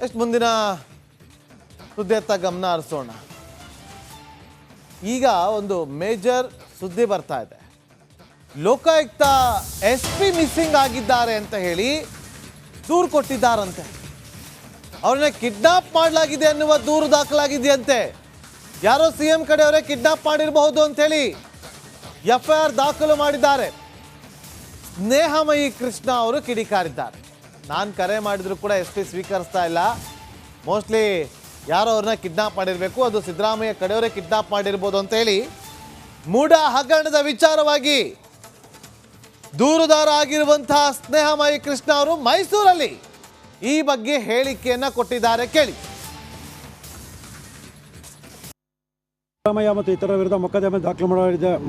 ಎಷ್ಟು ಮುಂದಿನ ಸುದ್ದಿಯತ್ತ ಗಮನ ಹರಿಸೋಣ. ಈಗ ಒಂದು ಮೇಜರ್ ಸುದ್ದಿ ಬರ್ತಾ ಇದೆ. ಲೋಕಾಯುಕ್ತ SP ಮಿಸ್ಸಿಂಗ್ ಆಗಿದ್ದಾರೆ ಅಂತ ಹೇಳಿ ದೂರು ಕೊಟ್ಟಿದ್ದಾರಂತೆ. ಅವ್ರನ್ನ ಕಿಡ್ನಾಪ್ ಮಾಡಲಾಗಿದೆ ಅನ್ನುವ ದೂರು ದಾಖಲಾಗಿದೆಯಂತೆ. ಯಾರೋ CM ಕಡೆಯವರೇ ಕಿಡ್ನಾಪ್ ಮಾಡಿರಬಹುದು ಅಂತ ಹೇಳಿ FIR ದಾಖಲು ಮಾಡಿದ್ದಾರೆ. ಸ್ನೇಹಮಯಿ ಕೃಷ್ಣ ಅವರು ಕಿಡಿಕಾರಿದ್ದಾರೆ. ನಾನು ಕರೆ ಮಾಡಿದ್ರು ಕೂಡ SP ಸ್ವೀಕರಿಸ್ತಾ ಇಲ್ಲ. ಮೋಸ್ಟ್ಲಿ ಯಾರೋ ಅವ್ರನ್ನ ಕಿಡ್ನಾಪ್ ಮಾಡಿರಬೇಕು, ಅದು ಸಿದ್ದರಾಮಯ್ಯ ಕಡೆಯವರೇ ಕಿಡ್ನಾಪ್ ಮಾಡಿರ್ಬೋದು ಅಂತ ಹೇಳಿ ಮೂಡ ಹಗರಣದ ವಿಚಾರವಾಗಿ ದೂರುದಾರ ಆಗಿರುವಂತಹ ಸ್ನೇಹಮಯಿ ಕೃಷ್ಣ ಅವರು ಮೈಸೂರಲ್ಲಿ ಈ ಬಗ್ಗೆ ಹೇಳಿಕೆಯನ್ನ ಕೊಟ್ಟಿದ್ದಾರೆ. ಕೇಳಿ. ಸಿದ್ದರಾಮಯ್ಯ ಮತ್ತು ಇತರ ವಿರುದ್ಧ ಮೊಕದ್ದಮೆ ದಾಖಲು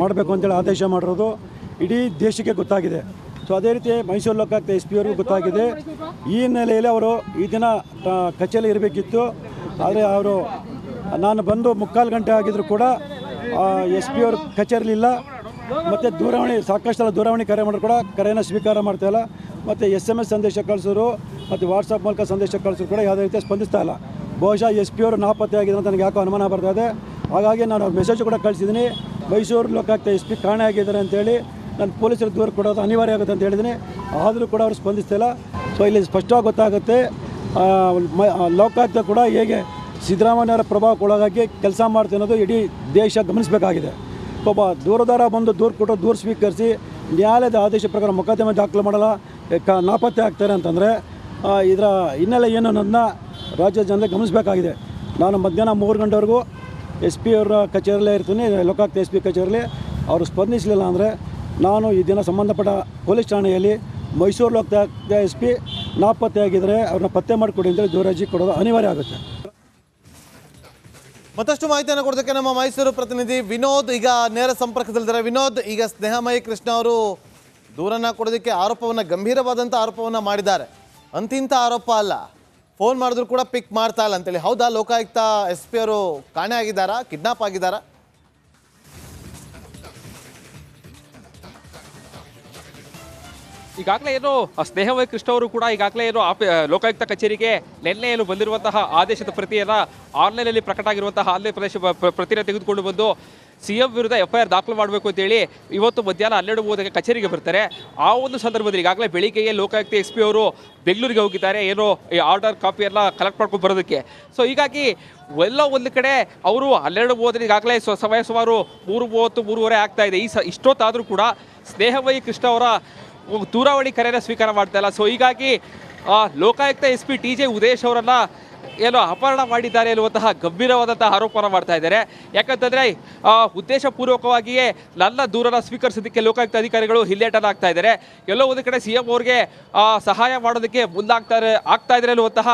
ಮಾಡಬೇಕು ಅಂತೇಳಿ ಆದೇಶ ಮಾಡಿರೋದು ಇಡೀ ದೇಶಕ್ಕೆ ಗೊತ್ತಾಗಿದೆ. ಸೊ ಅದೇ ರೀತಿ ಮೈಸೂರು ಲೋಕಾಯುಕ್ತ SP ಅವರಿಗೂ ಗೊತ್ತಾಗಿದೆ. ಈ ಹಿನ್ನೆಲೆಯಲ್ಲಿ ಅವರು ಈ ದಿನ ಕಚೇರಿ ಇರಬೇಕಿತ್ತು. ಆದರೆ ಅವರು ನಾನು ಬಂದು 3/4 ಗಂಟೆ ಆಗಿದ್ರು ಕೂಡ SP ಅವರು ಕಚೇರಿಲಿಲ್ಲ. ಮತ್ತು ದೂರವಾಣಿ ಸಾಕಷ್ಟು ದೂರವಾಣಿ ಕರೆ ಮಾಡಿದ್ರು ಕೂಡ ಕರೆಯನ್ನು ಸ್ವೀಕಾರ ಮಾಡ್ತಾಯಿಲ್ಲ. ಮತ್ತು SMS ಸಂದೇಶ ಕಳಿಸೋರು ಮತ್ತು ವಾಟ್ಸಪ್ ಮೂಲಕ ಸಂದೇಶ ಕಳಿಸೋರು ಕೂಡ ಯಾವುದೇ ರೀತಿ ಸ್ಪಂದಿಸ್ತಾ ಇಲ್ಲ. ಬಹುಶಃ SP ಅವರು ನಾಪತ್ತೆ ಆಗಿದ್ರು ಅಂತ ನನಗೆ ಯಾಕೋ ಅನುಮಾನ ಬರ್ತಾ ಇದೆ. ಹಾಗಾಗಿ ನಾನು ಅವ್ರ ಮೆಸೇಜ್ ಕೂಡ ಕಳಿಸಿದ್ದೀನಿ. ಮೈಸೂರು ಲೋಕಾಯುಕ್ತ SP ಕಾಣೆ ಆಗಿದ್ದಾರೆ ಅಂತೇಳಿ ನಾನು ಪೊಲೀಸರಿಗೆ ದೂರು ಕೊಡೋದು ಅನಿವಾರ್ಯ ಆಗುತ್ತೆ ಅಂತ ಹೇಳಿದ್ದೀನಿ. ಆದರೂ ಕೂಡ ಅವರು ಸ್ಪಂದಿಸ್ತಿಲ್ಲ. ಸೊ ಇಲ್ಲಿ ಸ್ಪಷ್ಟವಾಗಿ ಗೊತ್ತಾಗುತ್ತೆ ಲೋಕಾಯುಕ್ತ ಕೂಡ ಹೇಗೆ ಸಿದ್ದರಾಮಯ್ಯರ ಪ್ರಭಾವಕ್ಕೊಳಗಾಗಿ ಕೆಲಸ ಮಾಡ್ತಾ ಅನ್ನೋದು ಇಡೀ ದೇಶ ಗಮನಿಸಬೇಕಾಗಿದೆ. ಒಬ್ಬ ದೂರುದಾರ ಬಂದು ದೂರು ಕೊಟ್ಟು ದೂರು ಸ್ವೀಕರಿಸಿ ನ್ಯಾಯಾಲಯದ ಆದೇಶ ಪ್ರಕಾರ ಮೊಕದ್ದಮೆ ದಾಖಲು ಮಾಡಲ್ಲ ನಾಪತ್ತೆ ಆಗ್ತಾರೆ ಅಂತಂದರೆ ಇದರ ಹಿನ್ನೆಲೆ ಏನು ಅನ್ನೋದನ್ನ ರಾಜ್ಯದ ಜನತೆ ಗಮನಿಸಬೇಕಾಗಿದೆ. ನಾನು ಮಧ್ಯಾಹ್ನ 3 ಗಂಟೆವರೆಗೂ SP ಅವರ ಕಚೇರಿಯಲ್ಲೇ ಇರ್ತೀನಿ, ಲೋಕಾಯುಕ್ತ SP ಕಚೇರಿಯಲ್ಲಿ. ಅವರು ಸ್ಪಂದಿಸಲಿಲ್ಲ ಅಂದರೆ ನಾನು ಈ ದಿನ ಸಂಬಂಧಪಟ್ಟ ಪೊಲೀಸ್ ಠಾಣೆಯಲ್ಲಿ ಮೈಸೂರು ಲೋಕಾಯುಕ್ತ SP ನಾಪತ್ತೆ ಆಗಿದ್ದರೆ ಅವ್ರನ್ನ ಪತ್ತೆ ಮಾಡಿಕೊಡಿ ಅಂತೇಳಿ ದೂರರ್ಜಿ ಕೊಡೋದು ಅನಿವಾರ್ಯ ಆಗುತ್ತೆ. ಮತ್ತಷ್ಟು ಮಾಹಿತಿಯನ್ನು ಕೊಡೋದಕ್ಕೆ ನಮ್ಮ ಮೈಸೂರು ಪ್ರತಿನಿಧಿ ವಿನೋದ್ ಈಗ ನೇರ ಸಂಪರ್ಕದಲ್ಲಿದ್ದಾರೆ. ವಿನೋದ್, ಈಗ ಸ್ನೇಹಮಯಿ ಕೃಷ್ಣ ಅವರು ದೂರನ್ನು ಕೊಡೋದಕ್ಕೆ ಆರೋಪವನ್ನು ಗಂಭೀರವಾದಂಥ ಆರೋಪವನ್ನು ಮಾಡಿದ್ದಾರೆ. ಅಂತಿಂಥ ಆರೋಪ ಅಲ್ಲ, ಫೋನ್ ಮಾಡಿದ್ರು ಕೂಡ ಪಿಕ್ ಮಾಡ್ತಾ ಇಲ್ಲ ಅಂತೇಳಿ. ಹೌದಾ, ಲೋಕಾಯುಕ್ತ SP ಅವರು ಕಾಣೆ ಆಗಿದ್ದಾರಾ, ಕಿಡ್ನಾಪ್ ಆಗಿದ್ದಾರಾ? ಈಗಾಗಲೇ ಏನು ಸ್ನೇಹಮಯಿ ಕೃಷ್ಣ ಅವರು ಕೂಡ ಈಗಾಗಲೇ ಏನು ಲೋಕಾಯುಕ್ತ ಕಚೇರಿಗೆ ನಿನ್ನೆ ಏನು ಬಂದಿರುವಂತಹ ಆದೇಶದ ಪ್ರತಿಯನ್ನು ಆನ್ಲೈನಲ್ಲಿ ಪ್ರಕಟ ಆಗಿರುವಂತಹ ಆನ್ಲೈನ್ ಪ್ರತಿಯನ್ನು ತೆಗೆದುಕೊಂಡು ಬಂದು CM ವಿರುದ್ಧ FIR ದಾಖಲು ಮಾಡಬೇಕು ಅಂತೇಳಿ ಇವತ್ತು ಮಧ್ಯಾಹ್ನ 12:30ಕ್ಕೆ ಕಚೇರಿಗೆ ಬರ್ತಾರೆ. ಆ ಒಂದು ಸಂದರ್ಭದಲ್ಲಿ ಈಗಾಗಲೇ ಬೆಳಿಗ್ಗೆಯೇ ಲೋಕಾಯುಕ್ತ SP ಅವರು ಬೆಂಗಳೂರಿಗೆ ಹೋಗಿದ್ದಾರೆ, ಏನೋ ಈ ಆರ್ಡರ್ ಕಾಪಿಯೆಲ್ಲ ಕಲೆಕ್ಟ್ ಮಾಡ್ಕೊಂಡು ಬರೋದಕ್ಕೆ. ಸೊ ಹೀಗಾಗಿ ಎಲ್ಲೋ ಒಂದು ಕಡೆ ಅವರು 12:30 ಈಗಾಗಲೇ ಸಮಯ ಸುಮಾರು 3:30, 3:15 ಆಗ್ತಾ ಇದೆ. ಇಷ್ಟೊತ್ತಾದರೂ ಕೂಡ ಸ್ನೇಹಮಯಿ ಕೃಷ್ಣ ಅವರ ದೂರವಾಣಿ ಕರೆಯನ್ನು ಸ್ವೀಕಾರ ಮಾಡ್ತಾ ಇಲ್ಲ. ಸೊ ಹೀಗಾಗಿ ಲೋಕಾಯುಕ್ತ SP TJ ಉದೇಶ್ ಅವರನ್ನು ಏನೋ ಅಪಹರಣ ಮಾಡಿದ್ದಾರೆ ಎನ್ನುವಂತಹ ಗಂಭೀರವಾದಂತಹ ಆರೋಪನ ಮಾಡ್ತಾ ಇದ್ದಾರೆ. ಯಾಕಂತಂದರೆ ಉದ್ದೇಶಪೂರ್ವಕವಾಗಿಯೇ ನನ್ನ ದೂರನ್ನು ಸ್ವೀಕರಿಸೋದಕ್ಕೆ ಲೋಕಾಯುಕ್ತ ಅಧಿಕಾರಿಗಳು ಹಿಲ್ಲೇಟನ್ನು ಇದ್ದಾರೆ. ಎಲ್ಲೋ ಒಂದು ಕಡೆ CM ಅವ್ರಿಗೆ ಸಹಾಯ ಮಾಡೋದಕ್ಕೆ ಆಗ್ತಾ ಇದ್ದಾರೆ ಅನ್ನುವಂತಹ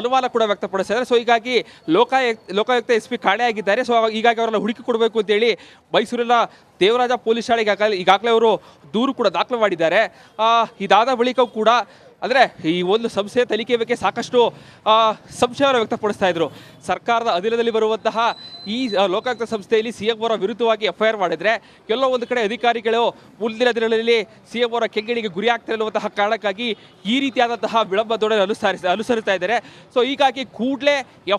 ಅನುಮಾನ ಕೂಡ ವ್ಯಕ್ತಪಡಿಸ್ತಾ ಇದ್ದಾರೆ. ಸೊ ಹೀಗಾಗಿ ಲೋಕಾಯುಕ್ತ SP ಕಾಣೆ ಆಗಿದ್ದಾರೆ. ಸೊ ಹೀಗಾಗಿ ಅವರನ್ನು ಹುಡುಕಿ ಕೊಡಬೇಕು ಅಂತೇಳಿ ಮೈಸೂರಿನ ದೇವರಾಜ ಪೊಲೀಸ್ ಠಾಣೆಗೆ ಈಗಾಗಲೇ ಅವರು ದೂರು ಕೂಡ ದಾಖಲು ಮಾಡಿದ್ದಾರೆ. ಇದಾದ ಬಳಿಕ ಕೂಡ ಅಂದರೆ ಈ ಒಂದು ಸಂಸ್ಥೆಯ ತನಿಖೆ ಬಗ್ಗೆ ಸಾಕಷ್ಟು ಸಂಶಯವನ್ನು ವ್ಯಕ್ತಪಡಿಸ್ತಾ ಇದ್ರು. ಸರ್ಕಾರದ ಅಧೀನದಲ್ಲಿ ಬರುವಂತಹ ಈ ಲೋಕಾಯುಕ್ತ ಸಂಸ್ಥೆಯಲ್ಲಿ CM ಅವರ ವಿರುದ್ಧವಾಗಿ FIR ಮಾಡಿದರೆ ಎಲ್ಲೋ ಒಂದು ಕಡೆ ಅಧಿಕಾರಿಗಳು ಮುಂದಿನ ದಿನಗಳಲ್ಲಿ CM ಅವರ ಕೆಂಗಣಿಗೆ ಗುರಿ ಆಗ್ತಾರೆ ಅನ್ನುವಂತಹ ಕಾರಣಕ್ಕಾಗಿ ಈ ರೀತಿಯಾದಂತಹ ವಿಳಂಬ ಧೋರಣೆ ಅನುಸರಿಸ್ತಾ ಇದ್ದಾರೆ. ಸೊ ಹೀಗಾಗಿ ಕೂಡಲೇ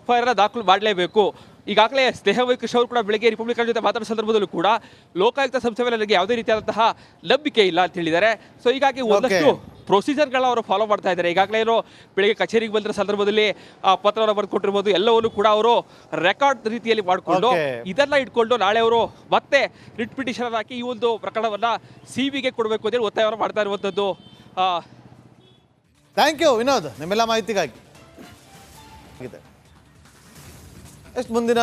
FIR ದಾಖಲು ಮಾಡಲೇಬೇಕು. ಈಗಾಗಲೇ ಸ್ನೇಹಮಯಿ ಕೃಷ್ಣ ಅವರು ಕೂಡ ಬೆಳಗ್ಗೆ ರಿಪಬ್ಲಿಕನ್ ಜೊತೆ ಮಾತಾಡೋ ಸಂದರ್ಭದಲ್ಲೂ ಕೂಡ ಲೋಕಾಯುಕ್ತ ಸಂಸ್ಥೆ ಮೇಲೆ ನನಗೆ ಯಾವುದೇ ರೀತಿಯಾದಂತಹ ನಂಬಿಕೆ ಇಲ್ಲ ಅಂತ ಹೇಳಿದ್ದಾರೆ. ಸೊ ಹೀಗಾಗಿ ಒಂದಷ್ಟು ಪ್ರೊಸೀಜರ್ಗಳ ಅವರು ಫಾಲೋ ಮಾಡ್ತಾ ಇದ್ದಾರೆ. ಈಗಾಗಲೇ ಏನೋ ಬೆಳಗ್ಗೆ ಕಚೇರಿಗೆ ಬಂದಿರೋ ಸಂದರ್ಭದಲ್ಲಿ ಪತ್ರವನ್ನು ಬರ್ಕೊಟ್ಟಿರ್ಬೋದು, ಎಲ್ಲವನ್ನು ಕೂಡ ಅವರು ರೆಕಾರ್ಡ್ ರೀತಿಯಲ್ಲಿ ಮಾಡಿಕೊಂಡು ಇದನ್ನ ಇಟ್ಕೊಂಡು ನಾಳೆ ಅವರು ಮತ್ತೆ ರಿಟ್ ಪಿಟಿಷನ್ ಹಾಕಿ ಈ ಒಂದು ಪ್ರಕರಣವನ್ನು CBಗೆ ಕೊಡಬೇಕು ಅಂತೇಳಿ ಒತ್ತಾಯವನ್ನು ಮಾಡ್ತಾ ಇರುವಂಥದ್ದು. ಥ್ಯಾಂಕ್ ಯು ವಿನೋದ್, ನಿಮ್ಮೆಲ್ಲ ಮಾಹಿತಿಗಾಗಿ. ಎಷ್ಟು ಮುಂದಿನ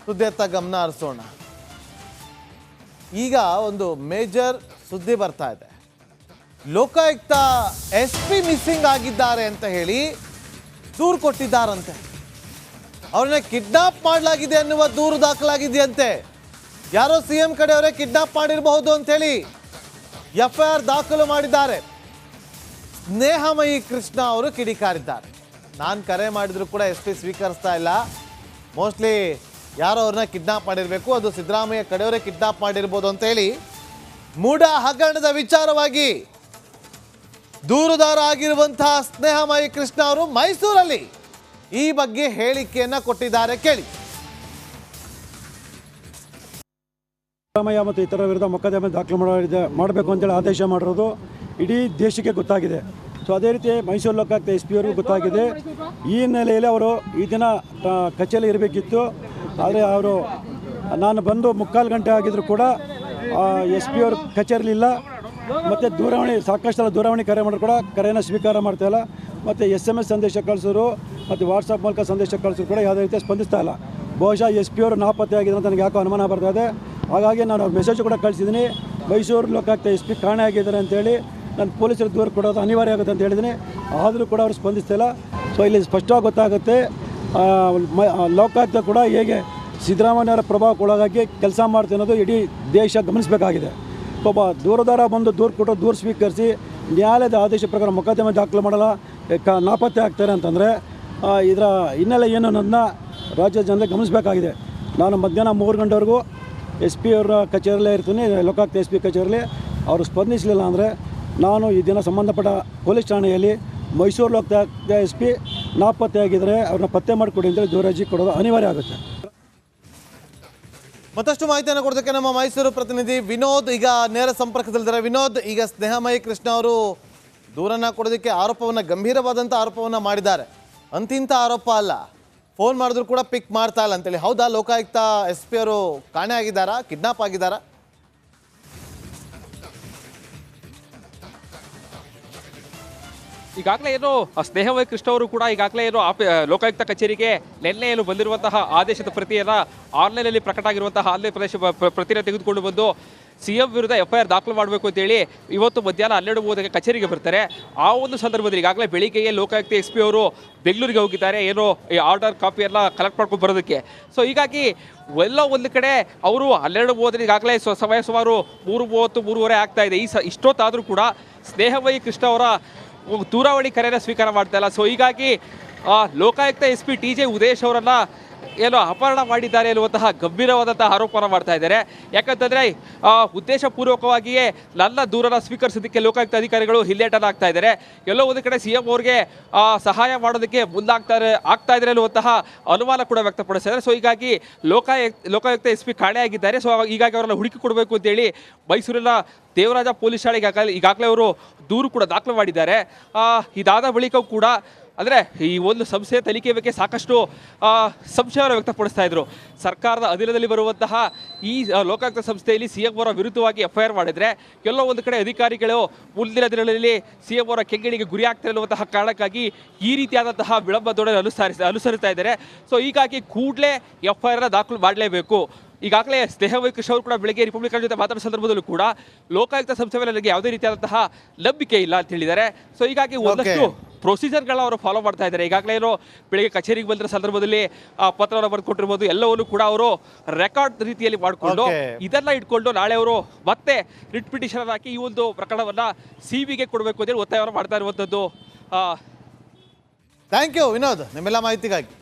ಸುದ್ದಿಯತ್ತ ಗಮನ ಹರಿಸೋಣ. ಈಗ ಒಂದು ಮೇಜರ್ ಸುದ್ದಿ ಬರ್ತಾ ಇದೆ. ಲೋಕಾಯುಕ್ತ SP ಮಿಸ್ಸಿಂಗ್ ಆಗಿದ್ದಾರೆ ಅಂತ ಹೇಳಿ ದೂರು ಕೊಟ್ಟಿದ್ದಾರಂತೆ. ಅವ್ರನ್ನ ಕಿಡ್ನಾಪ್ ಮಾಡಲಾಗಿದೆ ಅನ್ನುವ ದೂರು ದಾಖಲಾಗಿದೆಯಂತೆ. ಯಾರೋ CM ಕಡೆಯವರೇ ಕಿಡ್ನಾಪ್ ಮಾಡಿರಬಹುದು ಅಂತ ಹೇಳಿ FIR ದಾಖಲು ಮಾಡಿದ್ದಾರೆ. ಸ್ನೇಹಮಯಿ ಕೃಷ್ಣ ಅವರು ಕಿಡಿಕಾರಿದ್ದಾರೆ. ನಾನು ಕರೆ ಮಾಡಿದ್ರು ಕೂಡ SP ಸ್ವೀಕರಿಸ್ತಾ ಇಲ್ಲ. ಮೋಸ್ಟ್ಲಿ ಯಾರೋ ಅವ್ರನ್ನ ಕಿಡ್ನಾಪ್ ಮಾಡಿರಬೇಕು, ಅದು ಸಿದ್ದರಾಮಯ್ಯ ಕಡೆಯವರೇ ಕಿಡ್ನಾಪ್ ಮಾಡಿರ್ಬೋದು ಅಂತ ಹೇಳಿ ಮೂಡ ಹಗರಣದ ವಿಚಾರವಾಗಿ ದೂರುದಾರ ಆಗಿರುವಂತಹ ಸ್ನೇಹಮಯಿ ಕೃಷ್ಣ ಅವರು ಮೈಸೂರಲ್ಲಿ ಈ ಬಗ್ಗೆ ಹೇಳಿಕೆಯನ್ನ ಕೊಟ್ಟಿದ್ದಾರೆ. ಕೇಳಿ. ಸಿದ್ದರಾಮಯ್ಯ ಮತ್ತು ಇತರ ವಿರುದ್ಧ ಮೊಕದ್ದಮೆ ದಾಖಲು ಮಾಡಬೇಕು ಅಂತೇಳಿ ಆದೇಶ ಮಾಡಿರೋದು ಇಡೀ ದೇಶಕ್ಕೆ ಗೊತ್ತಾಗಿದೆ. ಸೊ ಅದೇ ರೀತಿ ಮೈಸೂರು ಲೋಕಾಯುಕ್ತ ಎಸ್ ಪಿ ಅವ್ರಿಗೂ ಗೊತ್ತಾಗಿದೆ. ಈ ಹಿನ್ನೆಲೆಯಲ್ಲಿ ಅವರು ಈ ದಿನ ಕಚೇರಿ ಇರಬೇಕಿತ್ತು. ಆದರೆ ಅವರು ನಾನು ಬಂದು 3/4 ಗಂಟೆ ಆಗಿದ್ರು ಕೂಡ ಎಸ್ ಪಿ ಅವ್ರ ಕಚೇರಿಲಿಲ್ಲ. ಮತ್ತು ದೂರವಾಣಿ ಸಾಕಷ್ಟು ದೂರವಾಣಿ ಕರೆ ಮಾಡಿದ್ರು ಕೂಡ ಕರೆಯನ್ನು ಸ್ವೀಕಾರ ಮಾಡ್ತಾಯಿಲ್ಲ. ಮತ್ತು SMS ಸಂದೇಶ ಕಳಿಸೋರು ಮತ್ತು ವಾಟ್ಸಪ್ ಮೂಲಕ ಸಂದೇಶ ಕಳಿಸೋರು ಕೂಡ ಯಾವುದೇ ರೀತಿ ಸ್ಪಂದಿಸ್ತಾ ಇಲ್ಲ. ಬಹುಶಃ ಎಸ್ ಪಿ ಅವರು ನಾಪತ್ತೆ ಆಗಿದ್ರು ಅಂತ ನನಗೆ ಯಾಕೋ ಅನುಮಾನ ಬರ್ತಾ ಇದೆ. ಹಾಗಾಗಿ ನಾನು ಅವ್ರ ಮೆಸೇಜ್ ಕೂಡ ಕಳಿಸಿದ್ದೀನಿ. ಮೈಸೂರು ಲೋಕಾಯುಕ್ತ ಎಸ್ ಪಿ ಕಾಣೆ ಆಗಿದ್ದಾರೆ ಅಂತೇಳಿ ನಾನು ಪೊಲೀಸರು ದೂರ ಕೊಡೋದು ಅನಿವಾರ್ಯ ಆಗುತ್ತೆ ಅಂತ ಹೇಳಿದ್ದೀನಿ. ಆದರೂ ಕೂಡ ಅವರು ಸ್ಪಂದಿಸ್ತಿಲ್ಲ. ಸೊ ಇಲ್ಲಿ ಸ್ಪಷ್ಟವಾಗಿ ಗೊತ್ತಾಗುತ್ತೆ ಲೋಕಾಯುಕ್ತ ಕೂಡ ಹೇಗೆ ಸಿದ್ದರಾಮಯ್ಯರ ಪ್ರಭಾವಕ್ಕೊಳಗಾಗಿ ಕೆಲಸ ಮಾಡ್ತಾ ಅನ್ನೋದು ಇಡೀ ದೇಶ ಗಮನಿಸಬೇಕಾಗಿದೆ. ಒಬ್ಬ ದೂರದಾರ ಬಂದು ದೂರು ಕೊಟ್ಟು ದೂರು ಸ್ವೀಕರಿಸಿ ನ್ಯಾಯಾಲಯದ ಆದೇಶ ಪ್ರಕಾರ ಮೊಕದ್ದಮೆ ದಾಖಲು ಮಾಡಲ್ಲ ನಾಪತ್ತೆ ಆಗ್ತಾರೆ ಅಂತಂದರೆ ಇದರ ಹಿನ್ನೆಲೆ ಏನು ಅನ್ನೋದನ್ನ ರಾಜ್ಯದ ಜನತೆ ಗಮನಿಸಬೇಕಾಗಿದೆ. ನಾನು ಮಧ್ಯಾಹ್ನ 3 ಗಂಟೆವರೆಗೂ ಎಸ್ ಪಿ ಅವರ ಕಚೇರಿಯಲ್ಲೇ ಇರ್ತೀನಿ, ಲೋಕಾಯುಕ್ತ ಎಸ್ ಪಿ ಕಚೇರಿಯಲ್ಲಿ. ಅವರು ಸ್ಪಂದಿಸಲಿಲ್ಲ ಅಂದರೆ ನಾನು ಈ ದಿನ ಸಂಬಂಧಪಟ್ಟ ಪೊಲೀಸ್ ಠಾಣೆಯಲ್ಲಿ ಮೈಸೂರು ಲೋಕಾಯುಕ್ತ ಎಸ್ ಪಿ ನಾಪತ್ತೆ ಆಗಿದ್ದರೆ ಅವ್ರನ್ನ ಪತ್ತೆ ಮಾಡಿಕೊಡಿ ಅಂತೇಳಿ ದೂರರ್ಜಿ ಕೊಡೋದು ಅನಿವಾರ್ಯ ಆಗುತ್ತೆ. ಮತ್ತಷ್ಟು ಮಾಹಿತಿಯನ್ನು ಕೊಡೋದಕ್ಕೆ ನಮ್ಮ ಮೈಸೂರು ಪ್ರತಿನಿಧಿ ವಿನೋದ್ ಈಗ ನೇರ ಸಂಪರ್ಕದಲ್ಲಿದ್ದಾರೆ. ವಿನೋದ್, ಈಗ ಸ್ನೇಹಮಯಿ ಕೃಷ್ಣ ಅವರು ದೂರನ್ನ ಕೊಡೋದಕ್ಕೆ ಆರೋಪವನ್ನು ಗಂಭೀರವಾದಂಥ ಆರೋಪವನ್ನು ಮಾಡಿದ್ದಾರೆ. ಅಂತಿಂಥ ಆರೋಪ ಅಲ್ಲ, ಫೋನ್ ಮಾಡಿದ್ರು ಕೂಡ ಪಿಕ್ ಮಾಡ್ತಾ ಇಲ್ಲ ಅಂತೇಳಿ. ಹೌದಾ? ಲೋಕಾಯುಕ್ತ ಎಸ್ ಪಿ ಅವರು ಕಾಣೆ ಆಗಿದ್ದಾರಾ, ಕಿಡ್ನಾಪ್ ಆಗಿದ್ದಾರಾ? ಈಗಾಗಲೇ ಏನು ಸ್ನೇಹಮಯಿ ಕೃಷ್ಣ ಅವರು ಕೂಡ ಈಗಾಗಲೇ ಏನು ಲೋಕಾಯುಕ್ತ ಕಚೇರಿಗೆ ನಿನ್ನೆ ಏನು ಬಂದಿರುವಂತಹ ಆದೇಶದ ಪ್ರತಿಯನ್ನು ಆನ್ಲೈನಲ್ಲಿ ಪ್ರಕಟ ಆಗಿರುವಂತಹ ಆನ್ಲೈನ್ ಪ್ರತಿನ ತೆಗೆದುಕೊಂಡು ಬಂದು CM ವಿರುದ್ಧ FIR ದಾಖಲು ಮಾಡಬೇಕು ಅಂತೇಳಿ ಇವತ್ತು ಮಧ್ಯಾಹ್ನ 12:30ಕ್ಕೆ ಕಚೇರಿಗೆ ಬರ್ತಾರೆ. ಆ ಒಂದು ಸಂದರ್ಭದಲ್ಲಿ ಈಗಾಗಲೇ ಬೆಳಿಗ್ಗೆಯೇ ಲೋಕಾಯುಕ್ತ SP ಅವರು ಬೆಂಗಳೂರಿಗೆ ಹೋಗಿದ್ದಾರೆ, ಏನೋ ಈ ಆರ್ಡರ್ ಕಾಪಿಯೆಲ್ಲ ಕಲೆಕ್ಟ್ ಮಾಡ್ಕೊಂಡು ಬರೋದಕ್ಕೆ. ಸೊ ಹೀಗಾಗಿ ಎಲ್ಲೋ ಒಂದು ಕಡೆ ಅವರು 12:30 ಈಗಾಗಲೇ ಸಮಯ ಸುಮಾರು 3:30, 3:15 ಆಗ್ತಾ ಇದೆ. ಇಷ್ಟೊತ್ತಾದರೂ ಕೂಡ ಸ್ನೇಹಮಯಿ ಕೃಷ್ಣ ಅವರ ದೂರವಾಣಿ ಕರೆಯನ್ನು ಸ್ವೀಕಾರ ಮಾಡ್ತಾ ಇಲ್ಲ. ಸೊ ಹೀಗಾಗಿ ಲೋಕಾಯುಕ್ತ SP TJ ಉದೇಶ್ ಅವರನ್ನು ಏನೋ ಅಪಹರಣ ಮಾಡಿದ್ದಾರೆ ಎನ್ನುವಂತಹ ಗಂಭೀರವಾದಂತಹ ಆರೋಪನ ಮಾಡ್ತಾ ಇದ್ದಾರೆ. ಯಾಕಂತಂದರೆ ಉದ್ದೇಶಪೂರ್ವಕವಾಗಿಯೇ ನನ್ನ ದೂರನ ಸ್ವೀಕರಿಸೋದಕ್ಕೆ ಲೋಕಾಯುಕ್ತ ಅಧಿಕಾರಿಗಳು ಹಿಲ್ಲೇಟನ್ನು ಆಗ್ತಾ ಇದ್ದಾರೆ. ಎಲ್ಲೋ ಒಂದು ಕಡೆ CM ಅವ್ರಿಗೆ ಸಹಾಯ ಮಾಡೋದಕ್ಕೆ ಆಗ್ತಾ ಇದ್ದಾರೆ ಅನ್ನುವಂತಹ ಅನುಮಾನ ಕೂಡ ವ್ಯಕ್ತಪಡಿಸ್ತಾ ಇದ್ದಾರೆ. ಸೊ ಹೀಗಾಗಿ ಲೋಕಾಯುಕ್ತ SP ಕಾಣೆ ಆಗಿದ್ದಾರೆ. ಸೊ ಹೀಗಾಗಿ ಅವರನ್ನು ಹುಡುಕಿ ಕೊಡಬೇಕು ಅಂತೇಳಿ ಮೈಸೂರಿನ ದೇವರಾಜ ಪೊಲೀಸ್ ಠಾಣೆಗೆ ಈಗಾಗಲೇ ಅವರು ದೂರು ಕೂಡ ದಾಖಲು ಮಾಡಿದ್ದಾರೆ. ಇದಾದ ಬಳಿಕ ಕೂಡ ಅಂದರೆ ಈ ಒಂದು ಸಂಸ್ಥೆಯ ತನಿಖೆ ಬಗ್ಗೆ ಸಾಕಷ್ಟು ಸಂಶಯವನ್ನು ವ್ಯಕ್ತಪಡಿಸ್ತಾ ಇದ್ರು. ಸರ್ಕಾರದ ಅಧೀನದಲ್ಲಿ ಬರುವಂತಹ ಈ ಲೋಕಾಯುಕ್ತ ಸಂಸ್ಥೆಯಲ್ಲಿ CM ಅವರ ವಿರುದ್ಧವಾಗಿ FIR ಮಾಡಿದರೆ ಎಲ್ಲೋ ಒಂದು ಕಡೆ ಅಧಿಕಾರಿಗಳು ಮುಂದಿನ ದಿನಗಳಲ್ಲಿ CM ಅವರ ಕೆಂಗಣಿಗೆ ಗುರಿ ಆಗ್ತಾರೆ ಅನ್ನುವಂತಹ ಕಾರಣಕ್ಕಾಗಿ ಈ ರೀತಿಯಾದಂತಹ ವಿಳಂಬ ಧೋರಣೆ ಅನುಸರಿಸ್ತಾ ಇದ್ದಾರೆ. ಸೊ ಹೀಗಾಗಿ ಕೂಡಲೇ FIR ದಾಖಲು ಮಾಡಲೇಬೇಕು. ಈಗಾಗಲೇ ಸ್ನೇಹಮಯಿ ಕೃಷ್ಣ ಅವರು ಕೂಡ ಬೆಳಗ್ಗೆ ರಿಪಬ್ಲಿಕನ್ ಜೊತೆ ಮಾತಾಡೋ ಸಂದರ್ಭದಲ್ಲೂ ಕೂಡ ಲೋಕಾಯುಕ್ತ ಸಂಸ್ಥೆ ಮೇಲೆ ನನಗೆ ಯಾವುದೇ ರೀತಿಯಾದಂತಹ ನಂಬಿಕೆ ಇಲ್ಲ ಅಂತ ಹೇಳಿದ್ದಾರೆ. ಸೊ ಹೀಗಾಗಿ ಒಂದಷ್ಟು ಪ್ರೊಸೀಜರ್ಗಳನ್ನ ಅವರು ಫಾಲೋ ಮಾಡ್ತಾ ಇದ್ದಾರೆ. ಈಗಾಗಲೇ ಏನೋ ಬೆಳಗ್ಗೆ ಕಚೇರಿಗೆ ಬಂದಿರೋ ಸಂದರ್ಭದಲ್ಲಿ ಪತ್ರವನ್ನು ಬರ್ಕೊಟ್ಟಿರ್ಬೋದು, ಎಲ್ಲವನ್ನು ಕೂಡ ಅವರು ರೆಕಾರ್ಡ್ ರೀತಿಯಲ್ಲಿ ಮಾಡಿಕೊಂಡು ಇದನ್ನ ಇಟ್ಕೊಂಡು ನಾಳೆ ಅವರು ಮತ್ತೆ ರಿಟ್ ಪಿಟಿಷನ್ ಹಾಕಿ ಈ ಒಂದು ಪ್ರಕರಣವನ್ನು CBಗೆ ಕೊಡಬೇಕು ಅಂತೇಳಿ ಒತ್ತಾಯವನ್ನು ಮಾಡ್ತಾ ಇರುವಂಥದ್ದು. ಥ್ಯಾಂಕ್ ಯು ವಿನೋದ್, ನಿಮ್ಮೆಲ್ಲ ಮಾಹಿತಿಗಾಗಿ.